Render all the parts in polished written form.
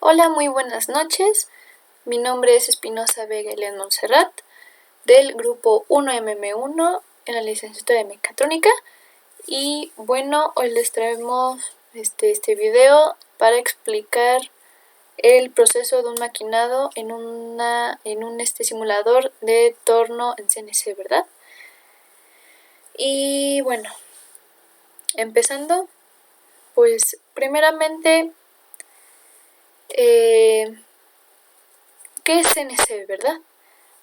Hola, muy buenas noches. Mi nombre es Espinosa Vega Elian Montserrat, del grupo 1MM1 en la licenciatura de Mecatrónica. Y bueno, hoy les traemos este video para explicar el proceso de un maquinado en un simulador de torno en CNC, ¿verdad? Y bueno, empezando, pues primeramente, ¿qué es CNC, verdad?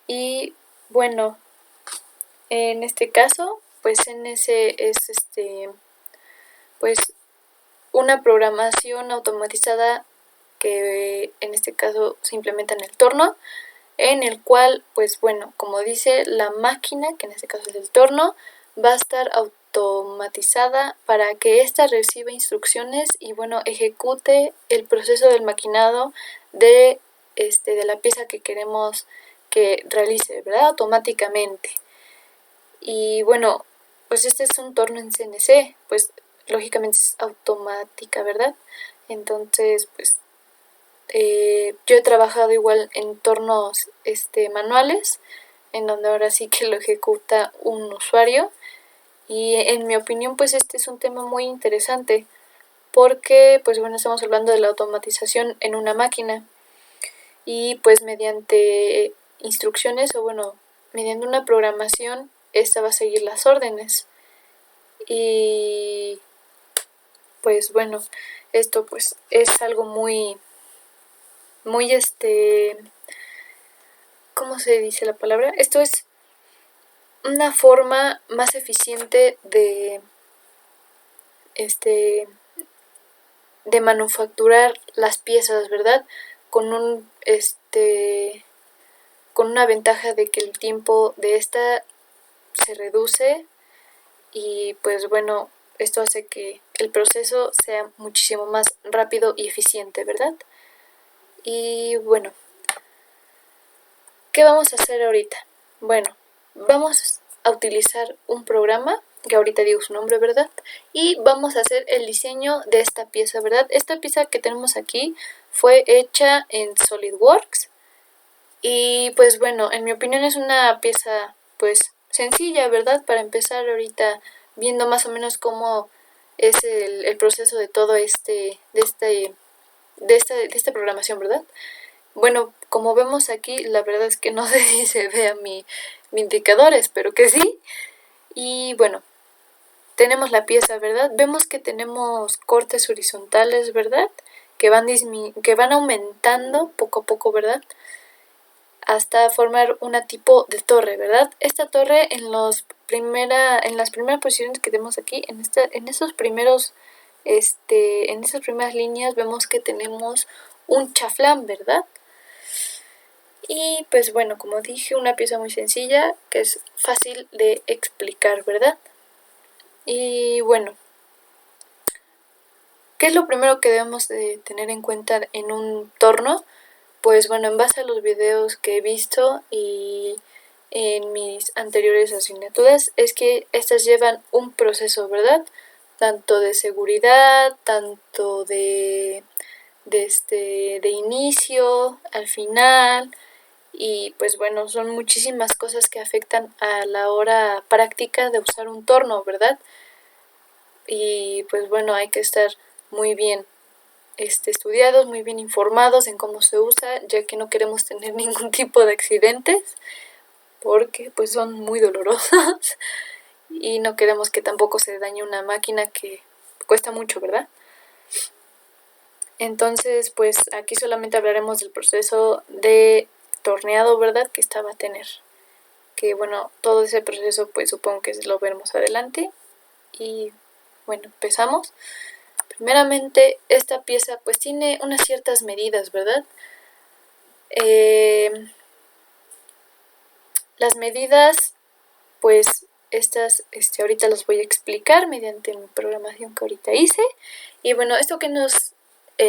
Y bueno, en este caso, pues CNC es pues una programación automatizada que en este caso se implementa en el torno, en el cual, pues bueno, como dice, la máquina, que en este caso es el torno, va a estar automatizada para que ésta reciba instrucciones y bueno, ejecute el proceso del maquinado de la pieza que queremos que realice, ¿verdad? Automáticamente. Y bueno, pues este es un torno en CNC, pues lógicamente es automática, ¿verdad? Entonces, pues yo he trabajado igual en tornos manuales, en donde ahora sí que lo ejecuta un usuario. Y en mi opinión, pues este es un tema muy interesante, porque pues bueno, estamos hablando de la automatización en una máquina. Y pues mediante instrucciones, o bueno, mediante una programación, esta va a seguir las órdenes. Y pues bueno, esto pues es algo muy ¿cómo se dice la palabra? Esto es una forma más eficiente de manufacturar las piezas, ¿verdad? Con con una ventaja de que el tiempo de esta se reduce y pues bueno, esto hace que el proceso sea muchísimo más rápido y eficiente, ¿verdad? Y bueno, ¿qué vamos a hacer ahorita? Bueno, vamos a utilizar un programa, que ahorita digo su nombre, ¿verdad? Y vamos a hacer el diseño de esta pieza, ¿verdad? Esta pieza que tenemos aquí fue hecha en SolidWorks. Y pues bueno, en mi opinión es una pieza pues sencilla, ¿verdad? Para empezar ahorita viendo más o menos cómo es el proceso de todo de esta programación, ¿verdad? Bueno, como vemos aquí, la verdad es que no sé si se vea mi indicador, espero que sí. Y bueno, tenemos la pieza, ¿verdad? Vemos que tenemos cortes horizontales, ¿verdad? Que van aumentando poco a poco, ¿verdad? Hasta formar una tipo de torre, ¿verdad? Esta torre en las primeras posiciones que tenemos aquí, en esas primeras líneas, vemos que tenemos un chaflán, ¿verdad? Y pues bueno, como dije, una pieza muy sencilla que es fácil de explicar, ¿verdad? Y bueno, ¿qué es lo primero que debemos de tener en cuenta en un torno? Pues bueno, en base a los videos que he visto y en mis anteriores asignaturas, es que estas llevan un proceso, ¿verdad? Tanto de seguridad, tanto de inicio al final. Y pues bueno, son muchísimas cosas que afectan a la hora práctica de usar un torno, ¿verdad? Y pues bueno, hay que estar muy bien estudiados, muy bien informados en cómo se usa, ya que no queremos tener ningún tipo de accidentes, porque pues son muy dolorosos y no queremos que tampoco se dañe una máquina que cuesta mucho, ¿verdad? Entonces, pues aquí solamente hablaremos del proceso de torneado, ¿verdad? Que esta va a tener. Que bueno, todo ese proceso pues supongo que lo veremos adelante. Y bueno, empezamos. Primeramente, esta pieza pues tiene unas ciertas medidas, ¿verdad? Las medidas, pues estas ahorita las voy a explicar mediante mi programación que ahorita hice. Y bueno, esto que nos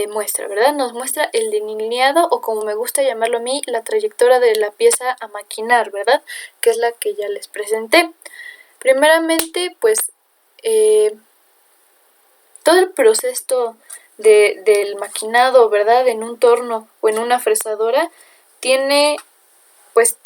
muestra, ¿verdad? Nos muestra el delineado, o como me gusta llamarlo a mí, la trayectoria de la pieza a maquinar, ¿verdad? Que es la que ya les presenté. Primeramente, pues todo el proceso del maquinado, ¿verdad? En un torno o en una fresadora, tiene pues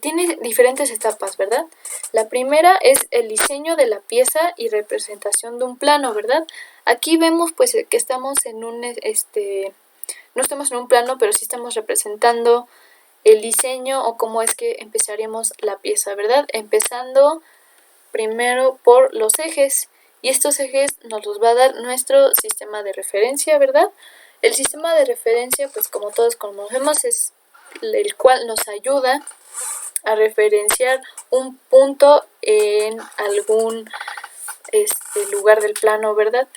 tiene diferentes etapas, ¿verdad? La primera es el diseño de la pieza y representación de un plano, ¿verdad? Aquí vemos pues que estamos en un, no estamos en un plano, pero sí estamos representando el diseño o cómo es que empezaríamos la pieza, ¿verdad? Empezando primero por los ejes, y estos ejes nos los va a dar nuestro sistema de referencia, ¿verdad? El sistema de referencia, pues como todos conocemos, es el cual nos ayuda a referenciar un punto en algún lugar del plano, ¿verdad?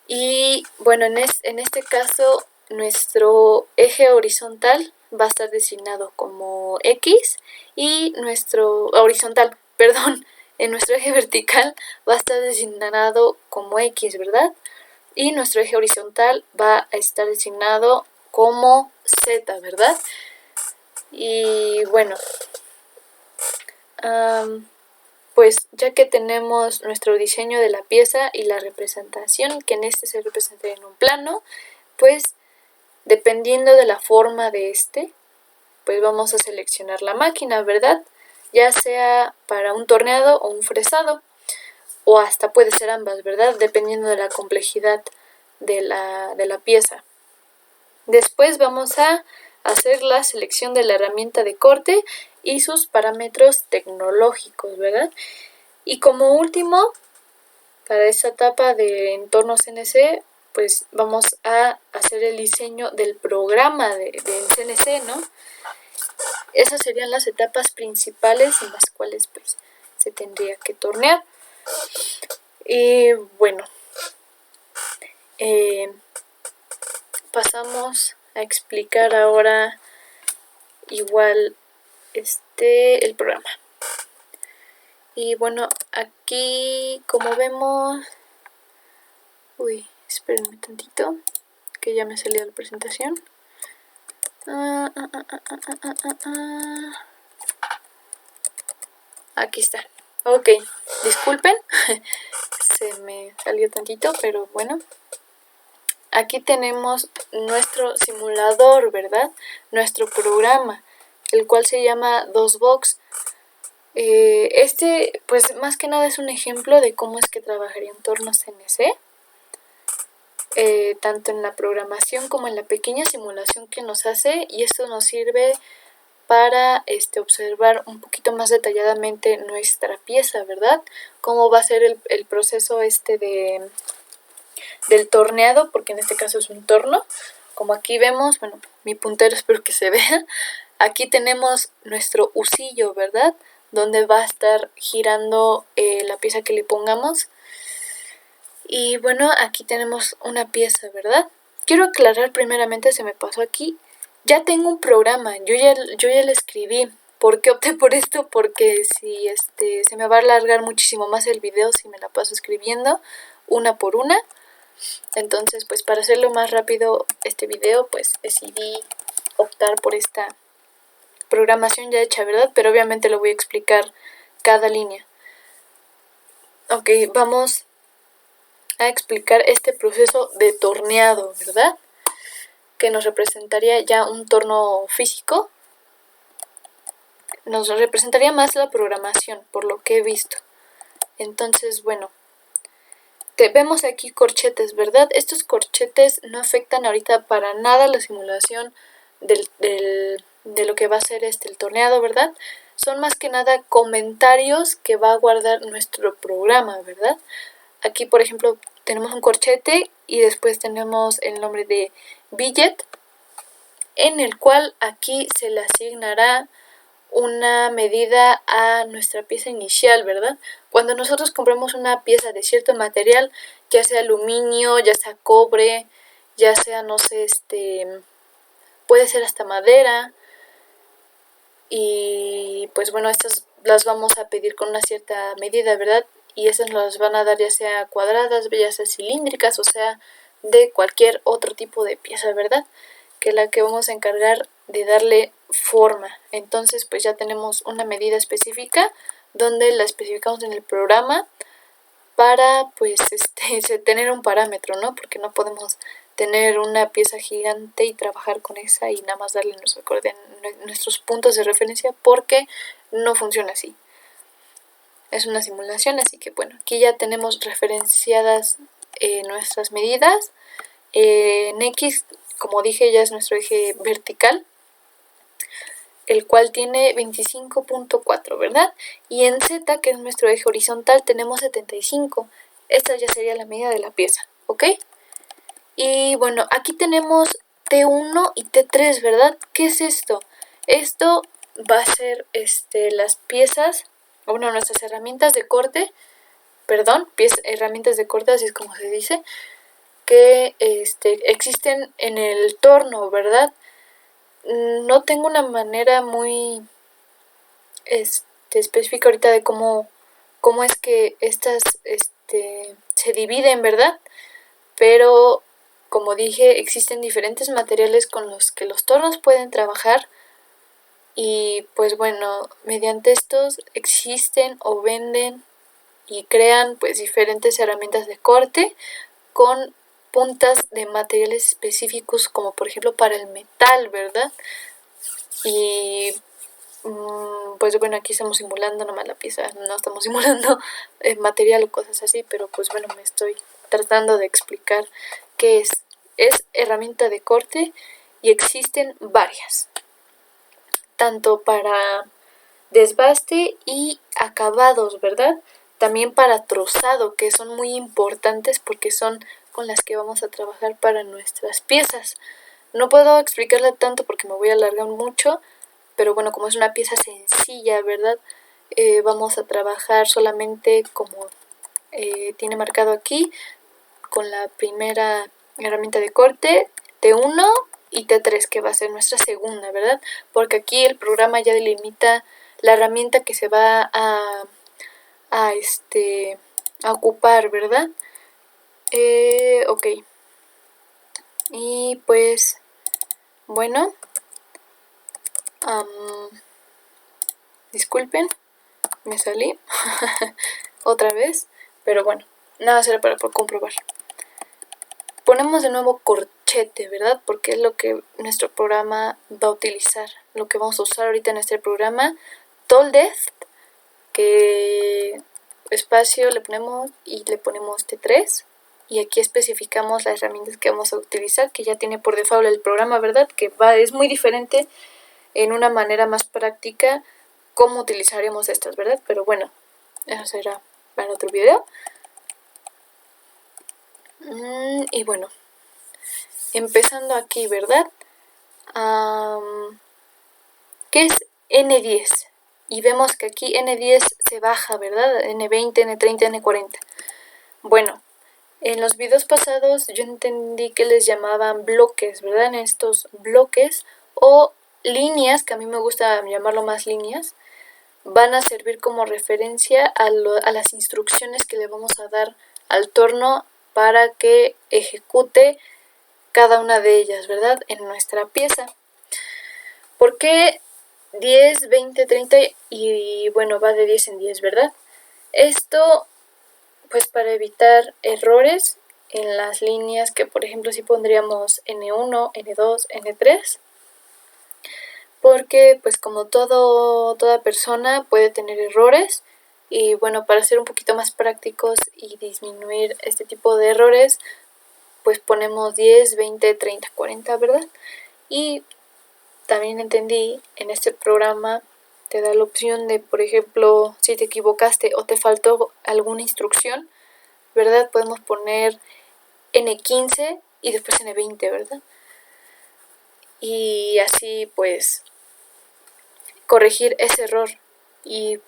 Y bueno, en este caso nuestro eje horizontal va a estar designado como X y nuestro horizontal, perdón, en nuestro eje vertical va a estar designado como X, ¿verdad? Y nuestro eje horizontal va a estar designado como Z, ¿verdad? Y bueno, pues ya que tenemos nuestro diseño de la pieza y la representación, que en este se representa en un plano, pues dependiendo de la forma de pues vamos a seleccionar la máquina, ¿verdad? Ya sea para un torneado o un fresado, o hasta puede ser ambas, ¿verdad? Dependiendo de la complejidad de la pieza. Después vamos a hacer la selección de la herramienta de corte y sus parámetros tecnológicos, ¿verdad? Y como último, para esta etapa de entorno CNC, pues vamos a hacer el diseño del programa de CNC, ¿no? Esas serían las etapas principales en las cuales pues se tendría que tornear. Y bueno, pasamos a explicar ahora igual el programa. Y bueno, aquí como vemos, espérenme tantito que ya me salió la presentación. Aquí está. Ok, disculpen, se me salió tantito, pero bueno. Aquí tenemos nuestro simulador, ¿verdad? Nuestro programa, el cual se llama DOSBox. Pues más que nada es un ejemplo de cómo es que trabajaría en entorno CNC. Tanto en la programación como en la pequeña simulación que nos hace, y esto nos sirve para observar un poquito más detalladamente nuestra pieza, ¿verdad? Cómo va a ser el proceso del torneado, porque en este caso es un torno. Como aquí vemos, bueno, mi puntero espero que se vea. Aquí tenemos nuestro husillo, ¿verdad? Donde va a estar girando la pieza que le pongamos. Y bueno, aquí tenemos una pieza, ¿verdad? Quiero aclarar primeramente, se me pasó aquí, ya tengo un programa, yo ya lo escribí. ¿Por qué opté por esto? Porque si se me va a alargar muchísimo más el video si me la paso escribiendo una por una. Entonces, pues para hacerlo más rápido este video, pues decidí optar por esta programación ya hecha, ¿verdad? Pero obviamente lo voy a explicar cada línea. Ok, vamos a explicar este proceso de torneado, ¿verdad? Que nos representaría ya un torno físico. Nos representaría más la programación, por lo que he visto. Entonces, bueno, vemos aquí corchetes, ¿verdad? Estos corchetes no afectan ahorita para nada la simulación de lo que va a ser el torneado, ¿verdad? Son más que nada comentarios que va a guardar nuestro programa, ¿verdad? Aquí, por ejemplo, tenemos un corchete y después tenemos el nombre de billet, en el cual aquí se le asignará una medida a nuestra pieza inicial, ¿verdad? Cuando nosotros compramos una pieza de cierto material, ya sea aluminio, ya sea cobre, ya sea, no sé, puede ser hasta madera, y pues bueno, estas las vamos a pedir con una cierta medida, ¿verdad? Y esas nos van a dar ya sea cuadradas, ya sea cilíndricas, o sea, de cualquier otro tipo de pieza, ¿verdad? Que la que vamos a encargar de darle forma. Entonces, pues ya tenemos una medida específica donde la especificamos en el programa para pues tener un parámetro, ¿no? Porque no podemos tener una pieza gigante y trabajar con esa y nada más darle nuestros puntos de referencia, porque no funciona así. Es una simulación, así que bueno, aquí ya tenemos referenciadas nuestras medidas. En X, como dije, ya es nuestro eje vertical, el cual tiene 25.4, ¿verdad? Y en Z, que es nuestro eje horizontal, tenemos 75. Esta ya sería la medida de la pieza, ¿ok? Y bueno, aquí tenemos T1 y T3, ¿verdad? ¿Qué es esto? Esto va a ser las piezas, o bueno, nuestras herramientas de corte, herramientas de corte, así es como se dice, que existen en el torno, ¿verdad? No tengo una manera muy específica ahorita de cómo es que estas se dividen, ¿verdad? Pero como dije, existen diferentes materiales con los que los tornos pueden trabajar, y pues bueno, mediante estos existen o venden y crean pues diferentes herramientas de corte con puntas de materiales específicos, como por ejemplo para el metal, ¿verdad? Y pues bueno, aquí estamos simulando nomás la pieza, no estamos simulando material o cosas así, pero pues bueno, me estoy tratando de explicar qué es. Es herramienta de corte y existen varias, tanto para desbaste y acabados, ¿verdad? También para trozado, que son muy importantes porque son con las que vamos a trabajar para nuestras piezas. No puedo explicarla tanto porque me voy a alargar mucho, pero bueno, como es una pieza sencilla, ¿verdad? Vamos a trabajar solamente como tiene marcado aquí, con la primera herramienta de corte, T1 y T3, que va a ser nuestra segunda, ¿verdad? Porque aquí el programa ya delimita la herramienta que se va a ocupar, ¿verdad? Ok. Y pues, bueno, disculpen, me salí otra vez, pero bueno, nada será para comprobar. Ponemos de nuevo corchete, ¿verdad? Porque es lo que nuestro programa va a utilizar, lo que vamos a usar ahorita en este programa. Toldeft, que espacio le ponemos y le ponemos T3, y aquí especificamos las herramientas que vamos a utilizar, que ya tiene por default el programa, ¿verdad? Que es muy diferente en una manera más práctica cómo utilizaremos estas, ¿verdad? Pero bueno, eso será para otro video. Y bueno, empezando aquí, ¿verdad? ¿Qué es N10? Y vemos que aquí N10 se baja, ¿verdad? N20, N30, N40. Bueno, en los videos pasados yo entendí que les llamaban bloques, ¿verdad? En estos bloques o líneas, que a mí me gusta llamarlo más líneas, van a servir como referencia a las instrucciones que le vamos a dar al torno para que ejecute cada una de ellas, ¿verdad? En nuestra pieza. ¿Por qué 10, 20, 30 y bueno, va de 10 en 10, ¿verdad? Esto pues para evitar errores en las líneas, que por ejemplo si pondríamos N1, N2, N3, porque pues como toda persona puede tener errores, y bueno, para ser un poquito más prácticos y disminuir este tipo de errores, pues ponemos 10, 20, 30, 40, ¿verdad? Y también entendí, en este programa te da la opción de, por ejemplo, si te equivocaste o te faltó alguna instrucción, ¿verdad? Podemos poner N15 y después N20, ¿verdad? Y así pues corregir ese error. Y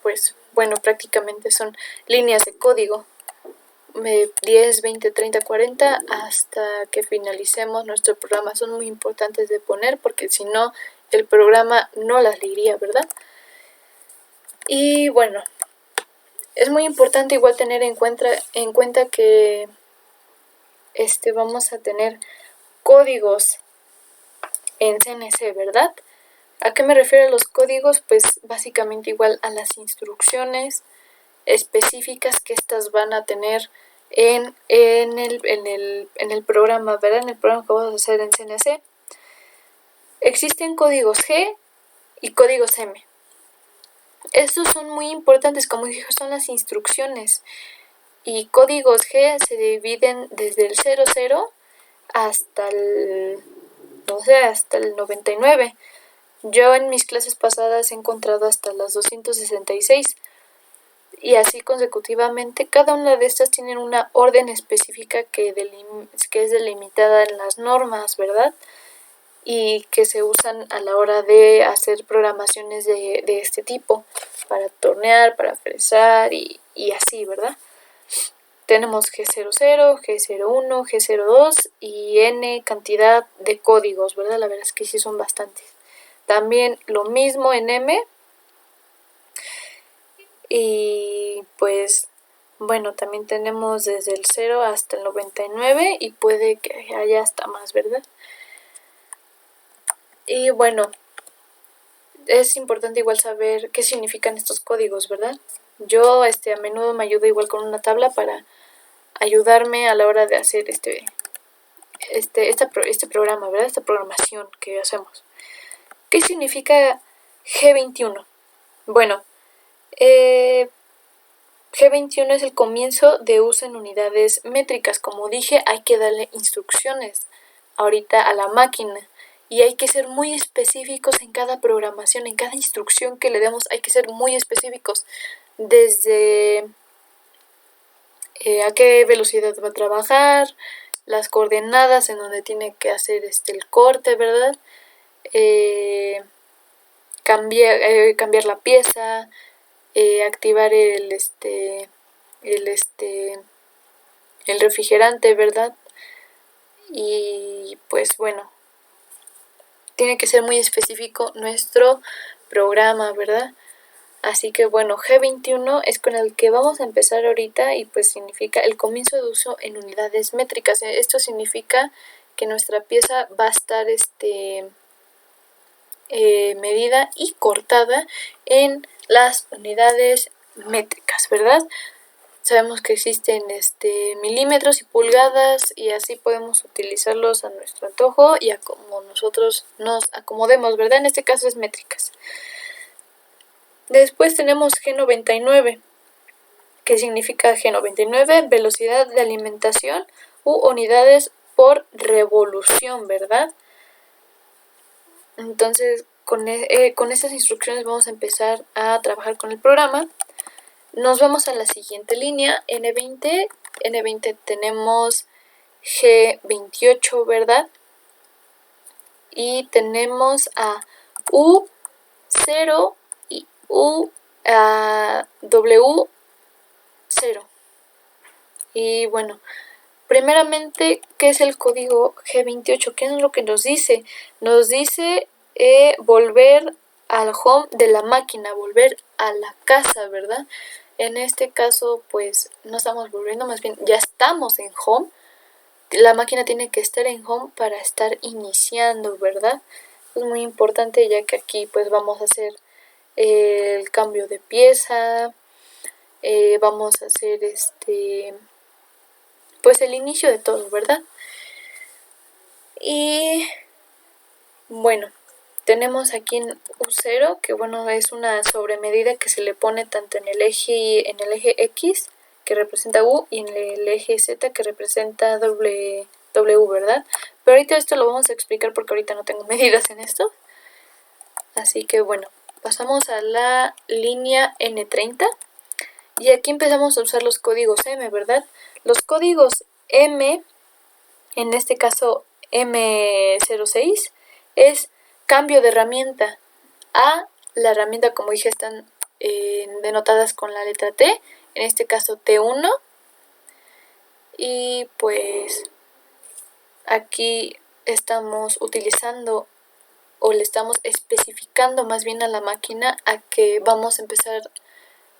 pues bueno, prácticamente son líneas de código, 10, 20, 30, 40 hasta que finalicemos nuestro programa. Son muy importantes de poner porque si no el programa no las leería, ¿verdad? Y bueno, es muy importante igual tener en cuenta que vamos a tener códigos en CNC, ¿verdad? ¿A qué me refiero a los códigos? Pues básicamente igual a las instrucciones específicas que estas van a tener en el programa, ¿verdad? En el programa que vamos a hacer en CNC. Existen códigos G y códigos M. Estos son muy importantes, como dije, son las instrucciones. Y códigos G se dividen desde el 00 hasta el 99. Yo en mis clases pasadas he encontrado hasta las 266. Y así consecutivamente, cada una de estas tienen una orden específica que es delimitada en las normas, ¿verdad? Y que se usan a la hora de hacer programaciones de este tipo, para tornear, para fresar y así, ¿verdad? Tenemos G00, G01, G02 y N cantidad de códigos, ¿verdad? La verdad es que sí son bastantes. También lo mismo en M. Y pues bueno, también tenemos desde el 0 hasta el 99 y puede que haya hasta más, ¿verdad? Y bueno, es importante igual saber qué significan estos códigos, ¿verdad? Yo a menudo me ayudo igual con una tabla para ayudarme a la hora de hacer este programa, ¿verdad? Esta programación que hacemos. ¿Qué significa G21? Bueno, G21 es el comienzo de uso en unidades métricas. Como dije, hay que darle instrucciones ahorita a la máquina y hay que ser muy específicos en cada programación, en cada instrucción que le demos, hay que ser muy específicos. Desde a qué velocidad va a trabajar, las coordenadas en donde tiene que hacer el corte, ¿verdad? Cambiar la pieza, activar el refrigerante, ¿verdad? Y pues bueno, tiene que ser muy específico nuestro programa, ¿verdad? Así que bueno, G21 es con el que vamos a empezar ahorita y pues significa el comienzo de uso en unidades métricas. Esto significa que nuestra pieza va a estar medida y cortada en las unidades métricas, ¿verdad? Sabemos que existen milímetros y pulgadas y así podemos utilizarlos a nuestro antojo y a como nosotros nos acomodemos, ¿verdad? En este caso es métricas. Después tenemos G99. ¿Qué significa G99? Velocidad de alimentación u unidades por revolución, ¿verdad? Entonces, con estas instrucciones vamos a empezar a trabajar con el programa. Nos vamos a la siguiente línea, N20. N20 tenemos G28, ¿verdad? Y tenemos a U0 y W0. Y bueno, primeramente, ¿qué es el código G28? ¿Qué es lo que nos dice? Nos dice volver al home de la máquina, volver a la casa, ¿verdad? En este caso, pues no estamos volviendo, más bien ya estamos en home. La máquina tiene que estar en home para estar iniciando, ¿verdad? Es muy importante ya que aquí pues vamos a hacer el cambio de pieza, vamos a hacer pues el inicio de todo, ¿verdad? Y bueno, tenemos aquí en U0, que bueno, es una sobremedida que se le pone tanto en el eje X, que representa U, y en el eje Z, que representa W, ¿verdad? Pero ahorita esto lo vamos a explicar porque ahorita no tengo medidas en esto. Así que bueno, pasamos a la línea N30. Y aquí empezamos a usar los códigos M, ¿verdad? Los códigos M, en este caso M06, es cambio de herramienta. A, la herramienta, como dije, están denotadas con la letra T, en este caso T1. Y pues aquí estamos utilizando o le estamos especificando más bien a la máquina a que vamos a empezar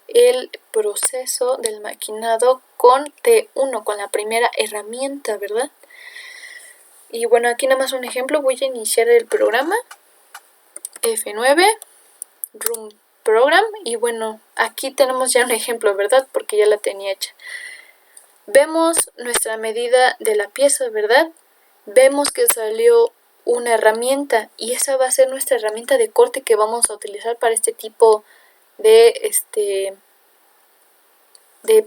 el proceso del maquinado con T1, con la primera herramienta, ¿verdad? Y bueno, aquí nada más un ejemplo, voy a iniciar el programa F9, Room Program y bueno, aquí tenemos ya un ejemplo, ¿verdad? Porque ya la tenía hecha. Vemos nuestra medida de la pieza, ¿verdad? Vemos que salió una herramienta y esa va a ser nuestra herramienta de corte que vamos a utilizar para este tipo de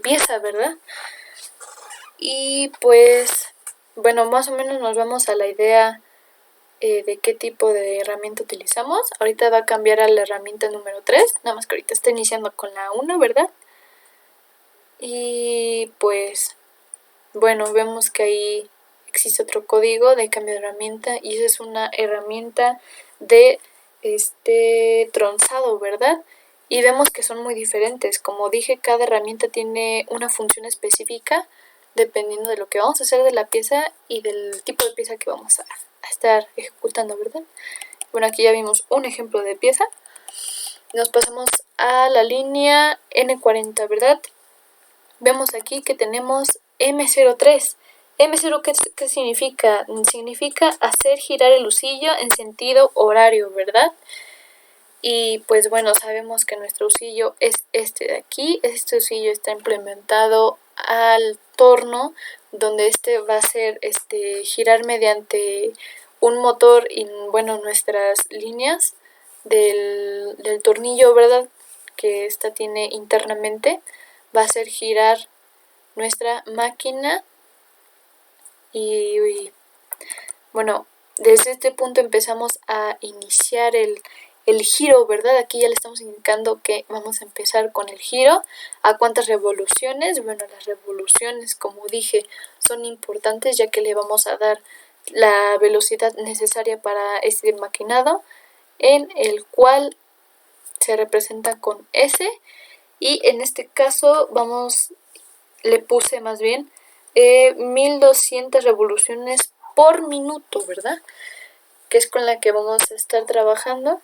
pieza, ¿verdad? Y pues bueno, más o menos nos vamos a la idea de qué tipo de herramienta utilizamos. Ahorita va a cambiar a la herramienta número 3, nada más que ahorita está iniciando con la 1, ¿verdad? Y pues bueno, vemos que ahí existe otro código de cambio de herramienta y esa es una herramienta de tronzado, ¿verdad? Y vemos que son muy diferentes. Como dije, cada herramienta tiene una función específica dependiendo de lo que vamos a hacer de la pieza y del tipo de pieza que vamos a estar ejecutando, ¿verdad? Bueno, aquí ya vimos un ejemplo de pieza. Nos pasamos a la línea N40, ¿verdad? Vemos aquí que tenemos M03. M0, ¿qué significa? Significa hacer girar el husillo en sentido horario, ¿verdad? Y pues bueno, sabemos que nuestro husillo es este de aquí. Este husillo está implementado al torno, donde este va a hacer girar mediante un motor y bueno, nuestras líneas del tornillo, ¿verdad? Que esta tiene internamente, va a hacer girar nuestra máquina y bueno, desde este punto empezamos a iniciar el giro, ¿verdad? Aquí ya le estamos indicando que vamos a empezar con el giro. ¿A cuántas revoluciones? Bueno, las revoluciones, como dije, son importantes ya que le vamos a dar la velocidad necesaria para este maquinado, en el cual se representa con S. Y en este caso le puse más bien 1200 revoluciones por minuto, ¿verdad? Que es con la que vamos a estar trabajando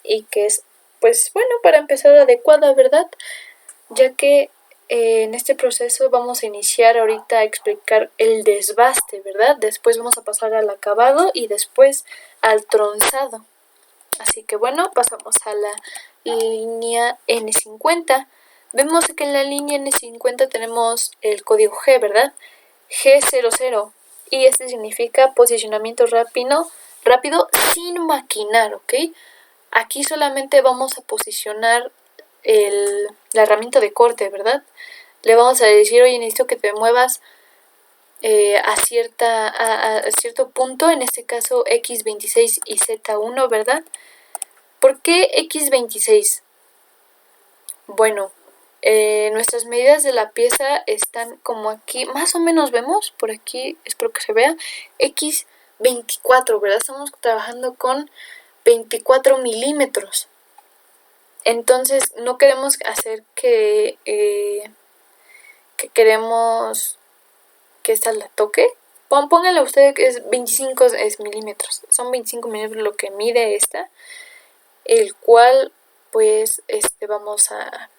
y que es, pues bueno, para empezar adecuada, ¿verdad? Ya que en este proceso vamos a iniciar ahorita a explicar el desbaste, ¿verdad? Después vamos a pasar al acabado y después al tronzado. Así que bueno, pasamos a la línea N50. Vemos que en la línea N50 tenemos el código G, ¿verdad? G00. Y este significa posicionamiento rápido sin maquinar, ¿ok? Aquí solamente vamos a posicionar la herramienta de corte, ¿verdad? Le vamos a decir, oye, necesito que te muevas a cierto punto, en este caso X26 y Z1, ¿verdad? ¿Por qué X26? Bueno, nuestras medidas de la pieza están como aquí, más o menos vemos, por aquí, espero que se vea, X24, ¿verdad? Estamos trabajando con 24 milímetros. Entonces, no queremos hacer que queremos que esta la toque. Pónganle usted que es 25 milímetros. Son 25 milímetros lo que mide esta, el cual pues vamos a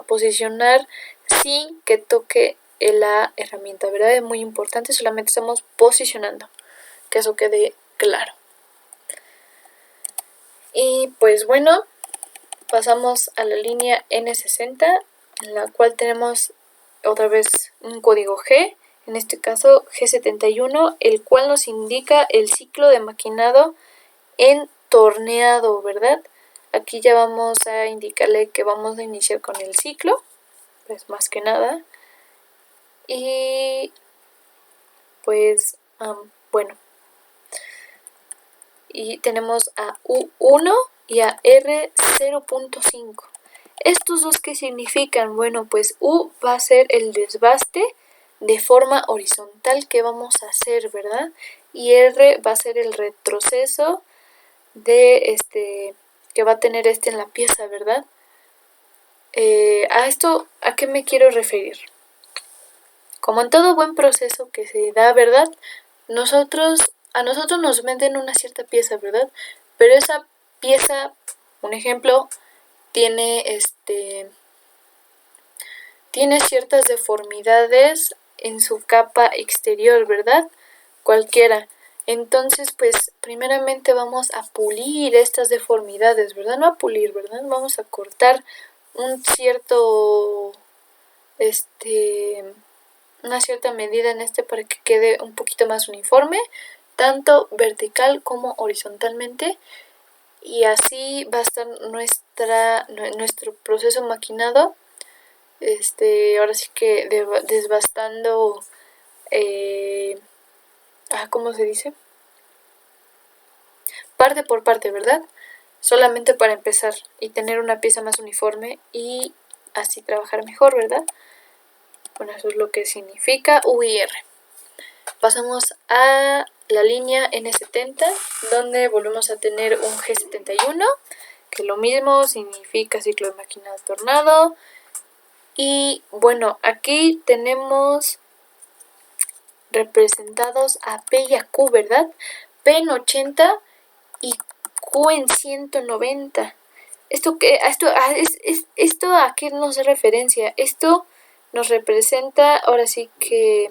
posicionar sin que toque la herramienta, ¿verdad? Es muy importante, solamente estamos posicionando, que eso quede claro. Y pues bueno, pasamos a la línea N60, en la cual tenemos otra vez un código G, en este caso G71, el cual nos indica el ciclo de maquinado en torneado, ¿verdad? Aquí ya vamos a indicarle que vamos a iniciar con el ciclo, pues más que nada. Y pues bueno, y tenemos a U1 y a R0.5. ¿Estos dos qué significan? Bueno, pues U va a ser el desbaste de forma horizontal que vamos a hacer, ¿verdad? Y R va a ser el retroceso de que va a tener en la pieza, ¿verdad? A esto, ¿a qué me quiero referir? Como en todo buen proceso que se da, ¿verdad? A nosotros nos venden una cierta pieza, ¿verdad? Pero esa pieza, un ejemplo, tiene tiene ciertas deformidades en su capa exterior, ¿verdad? Cualquiera. Entonces, pues, primeramente vamos a pulir estas deformidades, ¿verdad? No a pulir, ¿verdad? Vamos a cortar un cierto, una cierta medida en para que quede un poquito más uniforme, tanto vertical como horizontalmente. Y así va a estar nuestro proceso maquinado, ahora sí que desbastando, ¿cómo se dice? Parte por parte, ¿verdad? Solamente para empezar y tener una pieza más uniforme y así trabajar mejor, ¿verdad? Bueno, eso es lo que significa UIR. Pasamos a la línea N70, donde volvemos a tener un G71, que lo mismo significa ciclo de maquinado tornado. Y bueno, aquí tenemos representados a P y a Q, ¿verdad? P en 80 y Q en 190. ¿Esto a qué nos hace referencia? Esto nos representa, ahora sí que,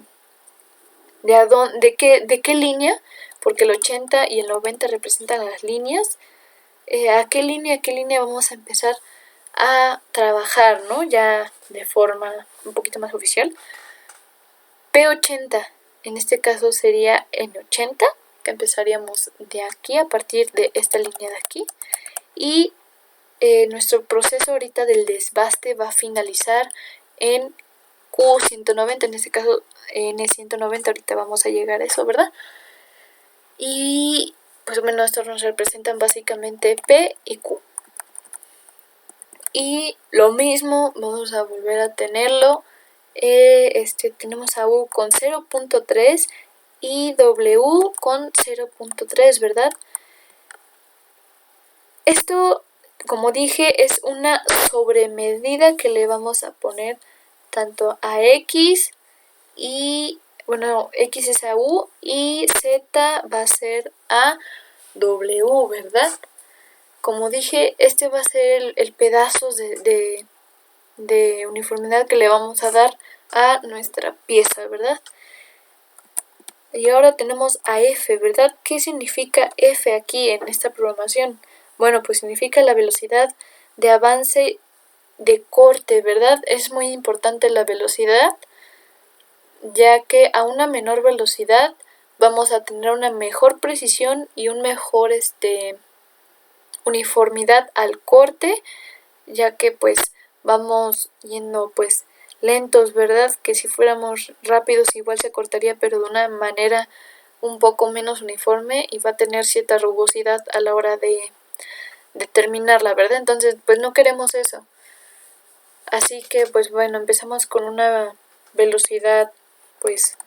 ¿de qué línea? Porque el 80 y el 90 representan las líneas. ¿A qué línea vamos a empezar a trabajar, ¿no? Ya de forma un poquito más oficial. P80, en este caso sería en 80, que empezaríamos de aquí, a partir de esta línea de aquí. Y nuestro proceso ahorita del desbaste va a finalizar en Q190, en este caso N190, ahorita vamos a llegar a eso, ¿verdad? Y pues bueno, estos nos representan básicamente P y Q. Y lo mismo vamos a volver a tenerlo, tenemos a U con 0.3 y W con 0.3, ¿verdad? Esto, como dije, es una sobremedida que le vamos a poner tanto a X y, bueno, X es a U y Z va a ser a W, ¿verdad? Como dije, este va a ser el pedazo de uniformidad que le vamos a dar a nuestra pieza, ¿verdad? Y ahora tenemos a F, ¿verdad? ¿Qué significa F aquí en esta programación? Bueno, pues significa la velocidad de avance de corte, ¿verdad? Es muy importante la velocidad, ya que a una menor velocidad vamos a tener una mejor precisión y un mejor uniformidad al corte, ya que pues vamos yendo pues lentos, ¿verdad? Que si fuéramos rápidos igual se cortaría, pero de una manera un poco menos uniforme y va a tener cierta rugosidad a la hora de terminarla, ¿verdad? Entonces pues no queremos eso. Así que pues bueno, empezamos con una velocidad pues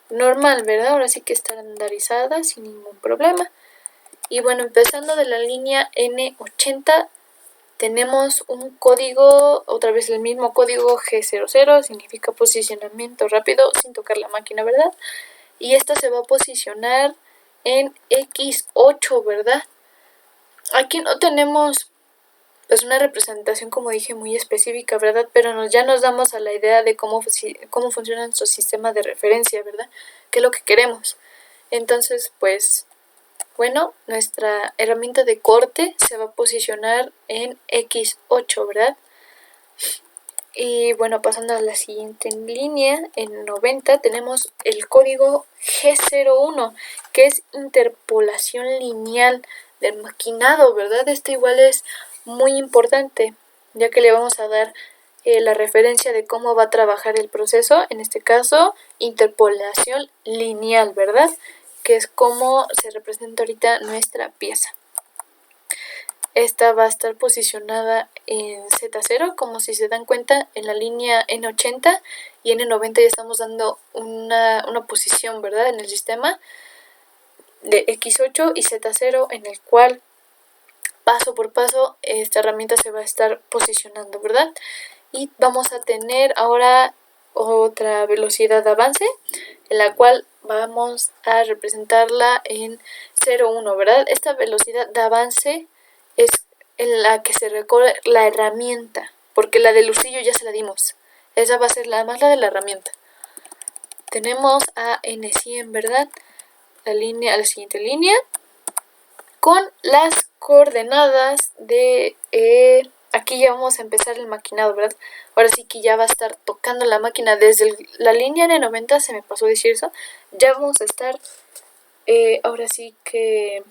normal, ¿verdad? Ahora sí que estandarizada sin ningún problema. Y bueno, empezando de la línea N80 tenemos un código, otra vez el mismo código G00, significa posicionamiento rápido sin tocar la máquina, ¿verdad? Y esta se va a posicionar en X8, ¿verdad? Aquí no tenemos pues una representación, como dije, muy específica, ¿verdad? Pero ya nos damos a la idea de cómo funciona nuestro sistema de referencia, ¿verdad? ¿Qué es lo que queremos? Entonces, pues, bueno, nuestra herramienta de corte se va a posicionar en X8, ¿verdad? Y bueno, pasando a la siguiente línea, en 90 tenemos el código G01, que es interpolación lineal del maquinado, ¿verdad? Esto igual es muy importante, ya que le vamos a dar la referencia de cómo va a trabajar el proceso, en este caso, interpolación lineal, ¿verdad? Que es como se representa ahorita nuestra pieza. Esta va a estar posicionada en Z0, como si se dan cuenta en la línea N80 y N90 ya estamos dando una posición, ¿verdad? En el sistema de X8 y Z0, en el cual paso por paso esta herramienta se va a estar posicionando, ¿verdad? Y vamos a tener ahora otra velocidad de avance, en la cual vamos a representarla en 0,1, ¿verdad? Esta velocidad de avance es en la que se recorre la herramienta, porque la del lucillo ya se la dimos. Esa va a ser más la de la herramienta. Tenemos a N100, ¿verdad? a la siguiente línea con las coordenadas de... aquí ya vamos a empezar el maquinado, ¿verdad? Ahora sí que ya va a estar tocando la máquina desde la línea N90, se me pasó decir eso. Ya vamos a estar ahora sí que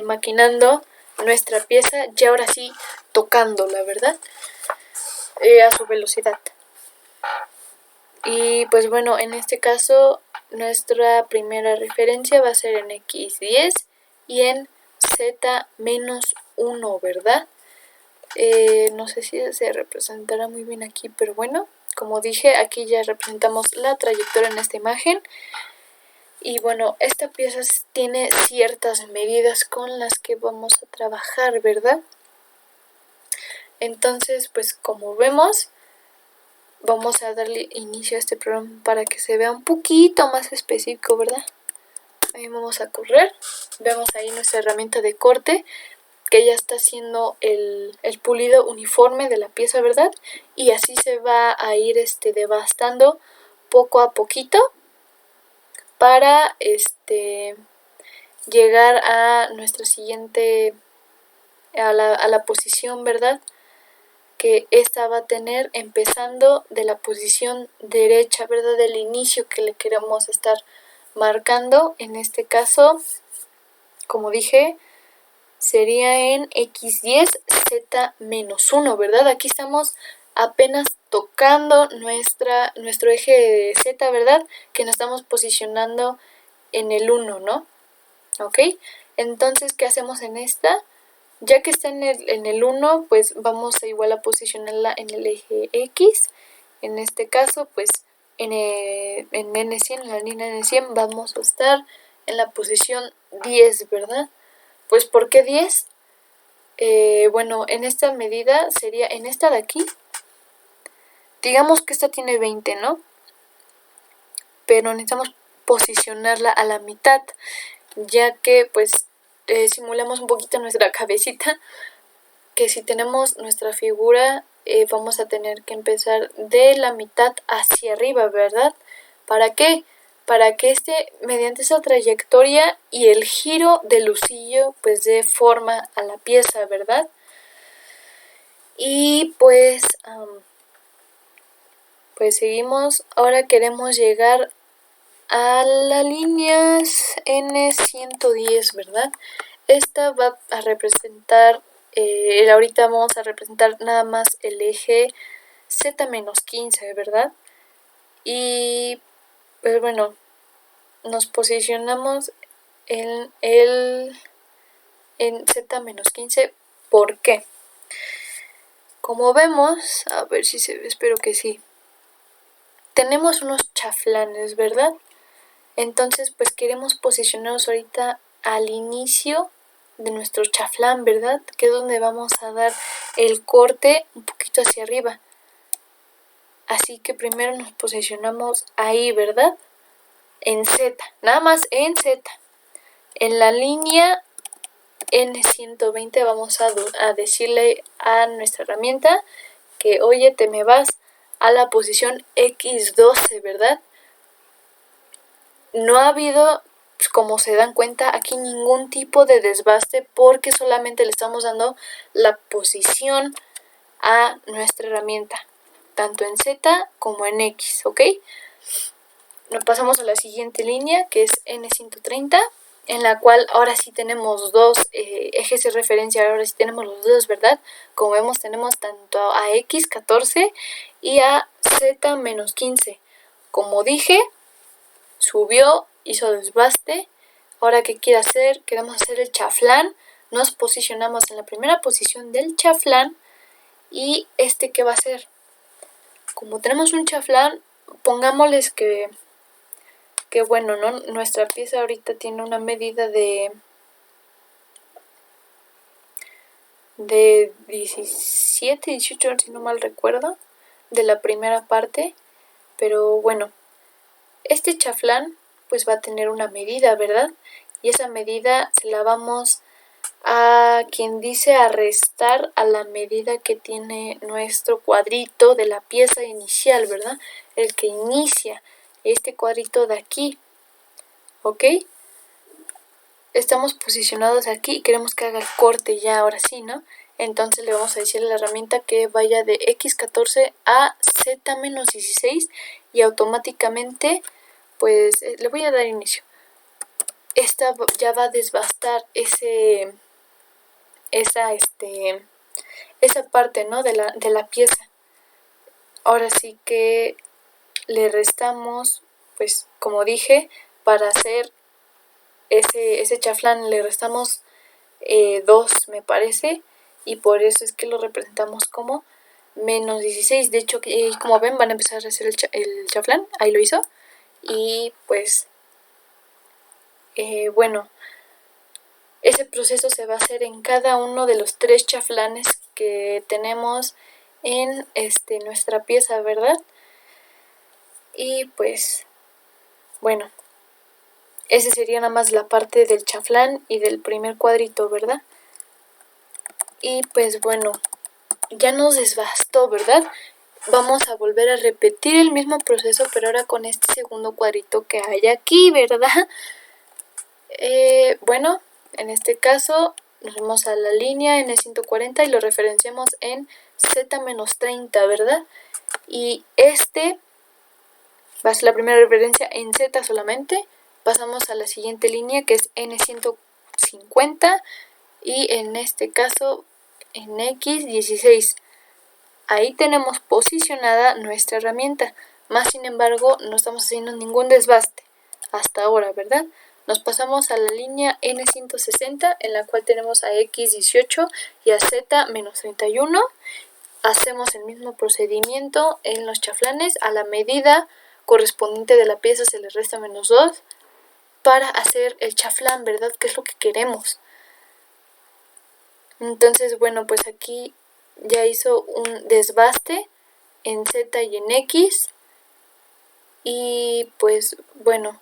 maquinando nuestra pieza, ya ahora sí tocándola, ¿verdad? A su velocidad. Y pues bueno, en este caso nuestra primera referencia va a ser en X10 y en Z-1, ¿verdad? No sé si se representará muy bien aquí, pero bueno, como dije, aquí ya representamos la trayectoria en esta imagen. Y bueno, esta pieza tiene ciertas medidas con las que vamos a trabajar, ¿verdad? Entonces, pues como vemos, vamos a darle inicio a este programa para que se vea un poquito más específico, ¿verdad? Ahí vamos a correr. Vemos ahí nuestra herramienta de corte, que ya está haciendo el pulido uniforme de la pieza, ¿verdad? Y así se va a ir devastando poco a poquito para llegar a nuestra siguiente, a la posición, ¿verdad? Que esta va a tener empezando de la posición derecha, ¿verdad? Del inicio que le queremos estar marcando. En este caso, como dije, sería en X10, Z-1, ¿verdad? Aquí estamos apenas tocando nuestro eje de Z, ¿verdad? Que nos estamos posicionando en el 1, ¿no? ¿Ok? Entonces, ¿qué hacemos en esta? Ya que está en el 1, pues vamos a igual a posicionarla en el eje X. En este caso, pues en N100, en la línea N100, vamos a estar en la posición 10, ¿verdad? Pues ¿por qué 10? Bueno, en esta medida sería en esta de aquí. Digamos que esta tiene 20, ¿no? Pero necesitamos posicionarla a la mitad, ya que pues simulamos un poquito nuestra cabecita, que si tenemos nuestra figura vamos a tener que empezar de la mitad hacia arriba, ¿verdad? ¿Para qué? Para que mediante esa trayectoria y el giro del husillo pues dé forma a la pieza, ¿verdad? Y pues seguimos. Ahora queremos llegar a la línea N110, ¿verdad? Esta va a representar, ahorita vamos a representar nada más el eje Z-15, ¿verdad? Y pues bueno, nos posicionamos en Z-15. ¿Por qué? Como vemos, a ver si se ve, espero que sí. Tenemos unos chaflanes, ¿verdad? Entonces, pues queremos posicionarnos ahorita al inicio de nuestro chaflán, ¿verdad? Que es donde vamos a dar el corte un poquito hacia arriba. Así que primero nos posicionamos ahí, ¿verdad? En Z, nada más en Z. En la línea N120 vamos a decirle a nuestra herramienta que, oye, te me vas a la posición X12, ¿verdad? No ha habido, pues, como se dan cuenta, aquí ningún tipo de desbaste porque solamente le estamos dando la posición a nuestra herramienta, tanto en Z como en X, ¿ok? Nos pasamos a la siguiente línea, que es N130, en la cual ahora sí tenemos dos ejes de referencia, ahora sí tenemos los dos, ¿verdad? Como vemos, tenemos tanto a X14 y a Z-15. Como dije, subió, hizo desbaste. Ahora, ¿qué quiere hacer? Queremos hacer el chaflán. Nos posicionamos en la primera posición del chaflán. ¿Y qué va a hacer? Como tenemos un chaflán, pongámosles que bueno, ¿no? Nuestra pieza ahorita tiene una medida de 17, 18, si no mal recuerdo, de la primera parte. Pero bueno, este chaflán pues va a tener una medida, ¿verdad? Y esa medida se la vamos a quien dice a restar a la medida que tiene nuestro cuadrito de la pieza inicial, ¿verdad? El que inicia este cuadrito de aquí. ¿ok? Estamos posicionados aquí y queremos que haga el corte ya, ahora sí, ¿no? Entonces le vamos a decir a la herramienta que vaya de X14 a Z-16 y automáticamente, pues, le voy a dar inicio. Esta ya va a desbastar esa parte, ¿no? de la pieza. Ahora sí que le restamos, pues, como dije, para hacer ese chaflán le restamos 2, me parece, y por eso es que lo representamos como menos 16. De hecho, como ven, van a empezar a hacer el chaflán, ahí lo hizo, y pues, bueno, ese proceso se va a hacer en cada uno de los 3 chaflanes que tenemos en nuestra pieza, ¿verdad? Y pues, bueno, ese sería nada más la parte del chaflán y del primer cuadrito, ¿verdad? Y pues bueno, ya nos desbastó, ¿verdad? Vamos a volver a repetir el mismo proceso, pero ahora con este segundo cuadrito que hay aquí, ¿verdad? Bueno, en este caso nos vamos a la línea N140 y lo referenciamos en Z-30, ¿verdad? Y va a ser la primera referencia en Z solamente. Pasamos a la siguiente línea que es N150 y en este caso en X16. Ahí tenemos posicionada nuestra herramienta, más sin embargo no estamos haciendo ningún desbaste hasta ahora, ¿verdad? Nos pasamos a la línea N160 en la cual tenemos a X18 y a Z-31. Hacemos el mismo procedimiento en los chaflanes, a la medida correspondiente de la pieza se le resta -2 para hacer el chaflán, ¿verdad? Que es lo que queremos. Entonces, bueno, pues aquí ya hizo un desbaste en Z y en X. Y pues, bueno,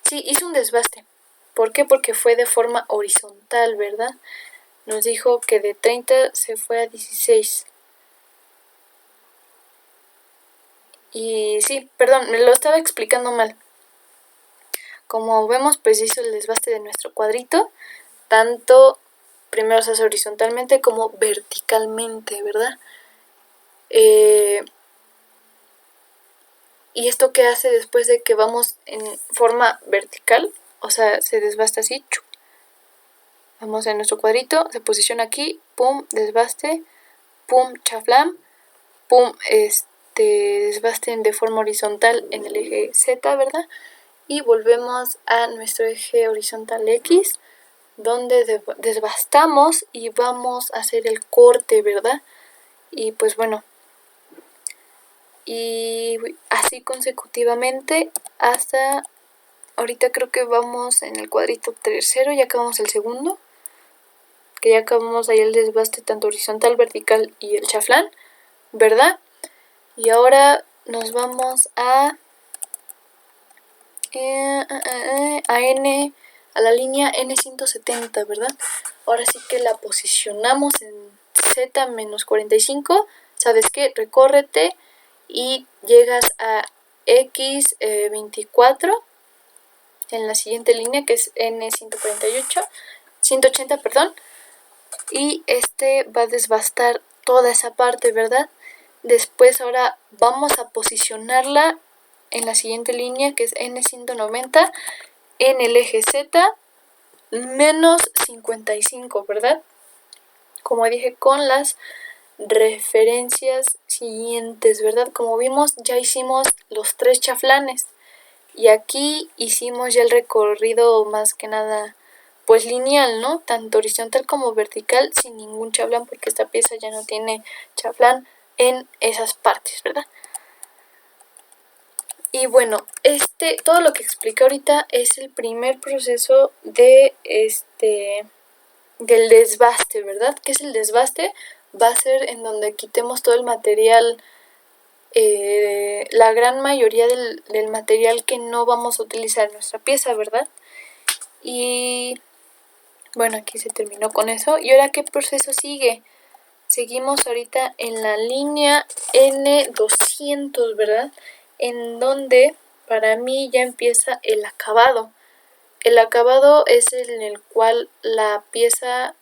sí, hizo un desbaste. ¿Por qué? Porque fue de forma horizontal, ¿verdad? Nos dijo que de 30 se fue a 16. Y sí, perdón, me lo estaba explicando mal. Como vemos, pues hizo el desbaste de nuestro cuadrito, tanto primero se hace horizontalmente como verticalmente, ¿verdad? ¿Y esto qué hace después de que vamos en forma vertical? O sea, se desbasta así. Vamos en nuestro cuadrito, se posiciona aquí, pum, desbaste, pum, chaflán, pum, desbaste de forma horizontal en el eje Z, ¿verdad? Y volvemos a nuestro eje horizontal X, donde desbastamos y vamos a hacer el corte, ¿verdad? Y pues bueno, y así consecutivamente hasta ahorita creo que vamos en el cuadrito tercero, ya acabamos el segundo, que ya acabamos ahí el desbaste tanto horizontal, vertical y el chaflán, ¿verdad? Y ahora nos vamos a la línea N170, ¿verdad? Ahora sí que la posicionamos en Z-45, ¿sabes qué? Recórrete y llegas a X24 en la siguiente línea que es N180, perdón, y va a desbastar toda esa parte, ¿verdad? Después ahora vamos a posicionarla en la siguiente línea que es N190 en el eje Z -55, ¿verdad? Como dije, con las referencias siguientes, ¿verdad? Como vimos, ya hicimos los 3 chaflanes y aquí hicimos ya el recorrido más que nada pues lineal, ¿no? Tanto horizontal como vertical sin ningún chaflán porque esta pieza ya no tiene chaflán en esas partes, ¿verdad? Y bueno, todo lo que expliqué ahorita es el primer proceso de del desbaste, ¿verdad? ¿Qué es el desbaste? Va a ser en donde quitemos todo el material, la gran mayoría del material que no vamos a utilizar en nuestra pieza, ¿verdad? Y bueno, aquí se terminó con eso. ¿Y ahora qué proceso sigue? Seguimos ahorita en la línea N200, ¿verdad? En donde para mí ya empieza el acabado. el acabado es en el cual la pieza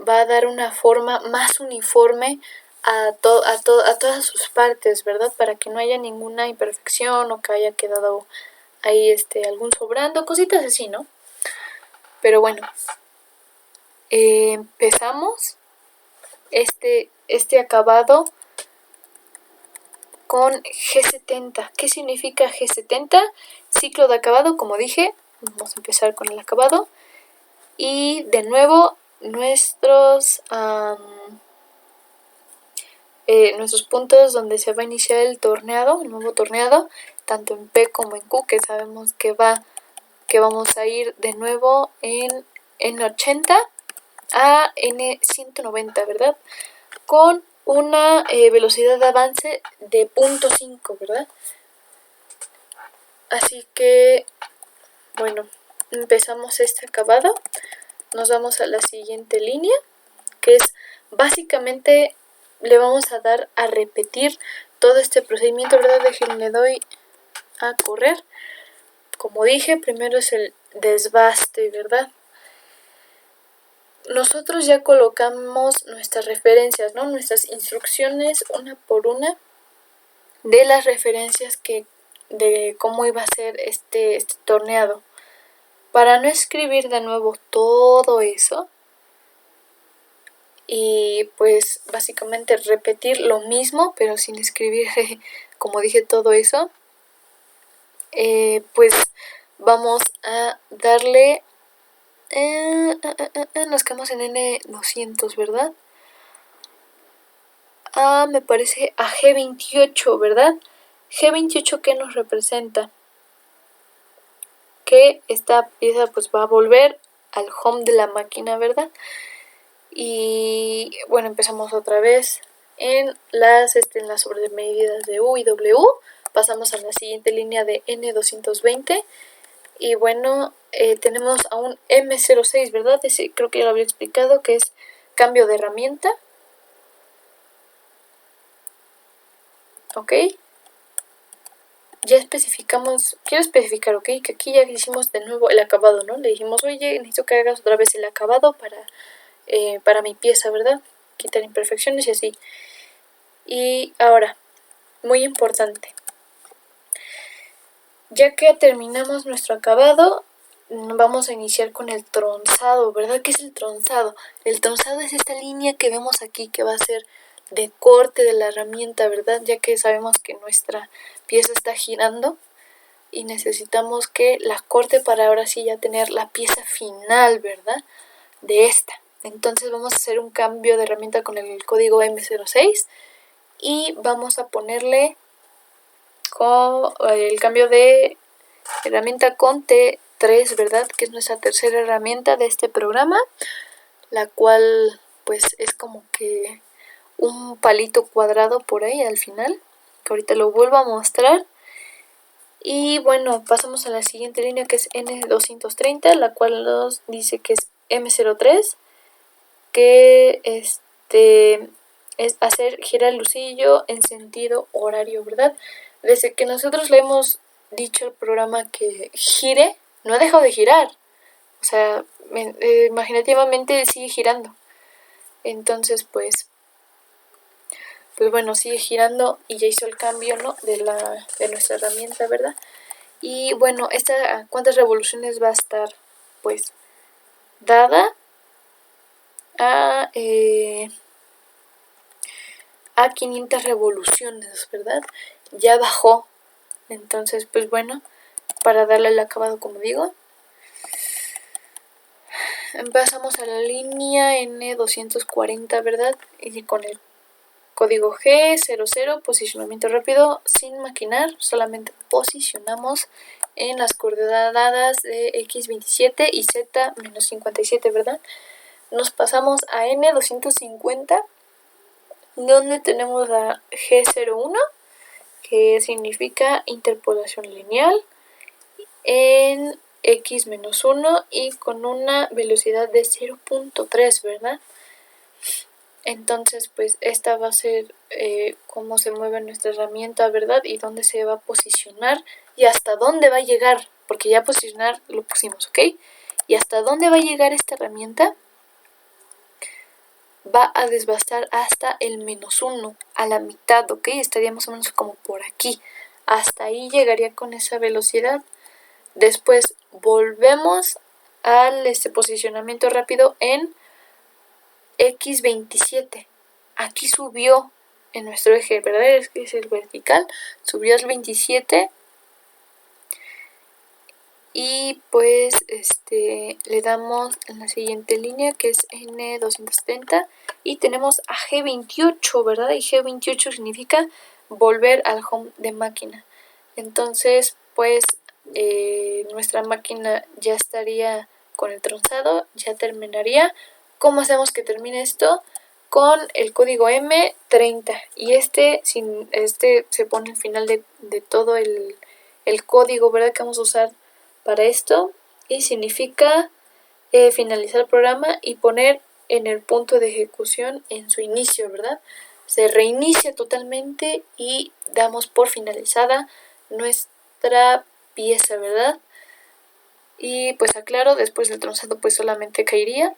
va a dar una forma más uniforme a todas sus partes, ¿verdad? Para que no haya ninguna imperfección o que haya quedado ahí algún sobrando, cositas así, ¿no? Pero bueno, empezamos este acabado con G70. ¿Qué significa G70? Ciclo de acabado, como dije. Vamos a empezar con el acabado. Y de nuevo, nuestros puntos donde se va a iniciar el torneado, el nuevo torneado, tanto en P como en Q, que sabemos que vamos a ir de nuevo en N80 a N190, ¿verdad? Con una velocidad de avance de 0.5, ¿verdad? Así que, bueno, empezamos este acabado. Nos vamos a la siguiente línea, que es básicamente le vamos a dar a repetir todo este procedimiento, ¿verdad? Le doy a correr. Como dije, primero es el desbaste, ¿verdad? Nosotros ya colocamos nuestras referencias, ¿no? Nuestras instrucciones una por una de las referencias de cómo iba a ser este torneado. Para no escribir de nuevo todo eso y pues básicamente repetir lo mismo pero sin escribir como dije todo eso, pues vamos a darle nos quedamos en N200, ¿verdad? Me parece a G28, ¿verdad? G28, ¿qué nos representa? Que esta pieza pues va a volver al home de la máquina, ¿verdad? Y bueno, empezamos otra vez en las sobremedidas de U y W. Pasamos a la siguiente línea de N220 y bueno, tenemos a un M06, ¿verdad? Ese creo que ya lo había explicado, que es cambio de herramienta. Ok, ya especificamos, quiero especificar, ok, que aquí ya hicimos de nuevo el acabado, ¿no? Le dijimos, oye, necesito que hagas otra vez el acabado para mi pieza, ¿verdad? Quitar imperfecciones y así. Y ahora, muy importante, ya que terminamos nuestro acabado, vamos a iniciar con el tronzado, ¿verdad? ¿Qué es el tronzado? El tronzado es esta línea que vemos aquí que va a ser de corte de la herramienta, ¿verdad? Ya que sabemos que nuestra pieza está girando y necesitamos que la corte para ahora sí ya tener la pieza final, ¿verdad? De esta. Entonces vamos a hacer un cambio de herramienta con el código M06 y vamos a ponerle el cambio de herramienta con T3, ¿verdad? Que es nuestra tercera herramienta de este programa, la cual pues es como que un palito cuadrado por ahí al final, que ahorita lo vuelvo a mostrar. Y bueno, pasamos a la siguiente línea que es N230, la cual nos dice que es M03, que es hacer girar el lucillo en sentido horario, ¿verdad? Desde que nosotros le hemos dicho al programa que gire, no ha dejado de girar. O sea, imaginativamente sigue girando. Entonces, pues bueno, sigue girando y ya hizo el cambio, ¿no? De nuestra herramienta, ¿verdad? Y bueno, ¿esta cuántas revoluciones va a estar? Pues dada a 500 revoluciones, ¿verdad? Ya bajó. Entonces, pues bueno, para darle el acabado, como digo, pasamos a la línea N240, ¿verdad? Y con el código G00, posicionamiento rápido, sin maquinar, solamente posicionamos en las coordenadas de X27 y Z-57, ¿verdad? Nos pasamos a N250, donde tenemos a G01, que significa interpolación lineal, en X-1 y con una velocidad de 0.3, ¿verdad? Entonces, pues esta va a ser cómo se mueve nuestra herramienta, ¿verdad? Y dónde se va a posicionar y hasta dónde va a llegar, porque ya posicionar lo pusimos, ¿ok? ¿Y hasta dónde va a llegar esta herramienta? Va a desbastar hasta el -1, a la mitad, ¿ok? Estaría más o menos como por aquí. Hasta ahí llegaría con esa velocidad. Después volvemos al posicionamiento rápido en X27. Aquí subió en nuestro eje, ¿verdad? Es el vertical. Subió al 27. Y pues le damos en la siguiente línea, que es N270, y tenemos a G28, ¿verdad? Y G28 significa volver al home de máquina. Entonces pues nuestra máquina ya estaría con el trazado, ya terminaría. ¿Cómo hacemos que termine esto? Con el código M30, y este se pone al final de todo el código, ¿verdad? Que vamos a usar para esto, y significa finalizar el programa y poner en el punto de ejecución en su inicio, ¿verdad? Se reinicia totalmente y damos por finalizada nuestra pieza, ¿verdad? Y pues aclaro, después del trazado pues solamente caería,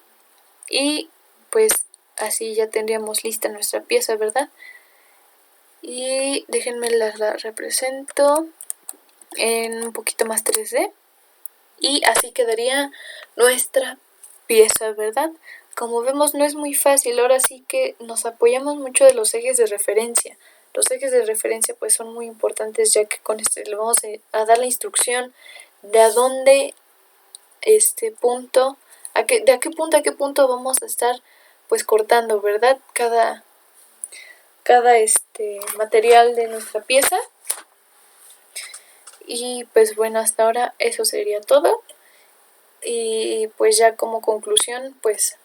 y pues así ya tendríamos lista nuestra pieza, ¿verdad? Y déjenme la represento en un poquito más 3D. Y así quedaría nuestra pieza, ¿verdad? Como vemos, no es muy fácil. Ahora sí que nos apoyamos mucho de los ejes de referencia. Los ejes de referencia pues son muy importantes, ya que con le vamos a dar la instrucción de a dónde punto, de a qué punto vamos a estar pues cortando, ¿verdad? Cada material de nuestra pieza. Y pues bueno, hasta ahora eso sería todo. Y pues ya como conclusión, pues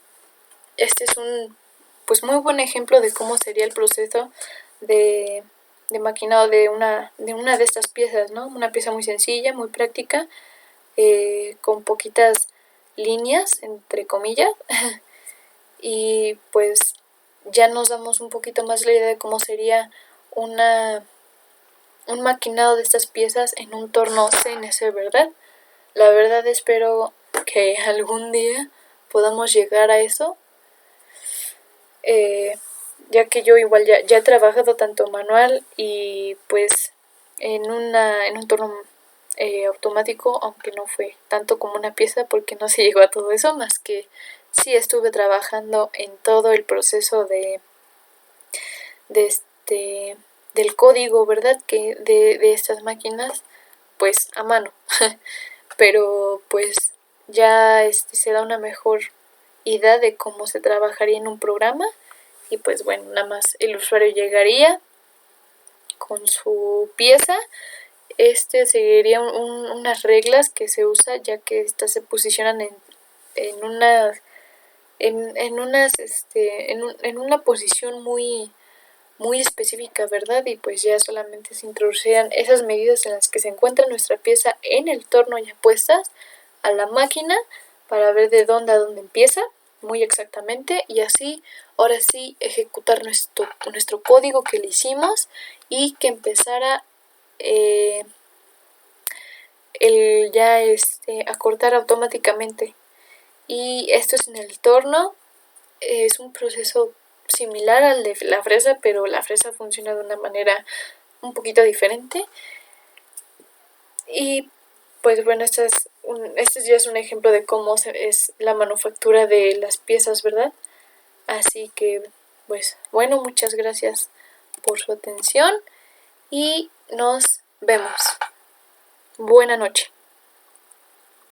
este es un pues muy buen ejemplo de cómo sería el proceso de maquinado de una de estas piezas, ¿no? Una pieza muy sencilla, muy práctica, con poquitas líneas, entre comillas, y pues ya nos damos un poquito más la idea de cómo sería un maquinado de estas piezas en un torno CNC, ¿verdad? La verdad espero que algún día podamos llegar a eso, ya que yo igual ya he trabajado tanto manual y pues en un torno automático, aunque no fue tanto como una pieza porque no se llegó a todo eso, más que sí estuve trabajando en todo el proceso del código, ¿verdad? Que de estas máquinas, pues a mano. Pero pues ya se da una mejor idea de cómo se trabajaría en un programa, y pues bueno, nada más el usuario llegaría con su pieza. Seguiría unas reglas que se usa, ya que estas se posicionan en unas en una posición muy específica, ¿verdad? Y pues ya solamente se introducirían esas medidas en las que se encuentra nuestra pieza en el torno ya puestas a la máquina, para ver de dónde a dónde empieza muy exactamente, y así ahora sí ejecutar nuestro código que le hicimos, y que empezara el ya a cortar automáticamente. Y esto es en el torno. Es un proceso similar al de la fresa, pero la fresa funciona de una manera un poquito diferente. Y pues bueno, este ya es un ejemplo de cómo es la manufactura de las piezas, ¿verdad? Así que pues bueno, muchas gracias por su atención y nos vemos. Buena noche.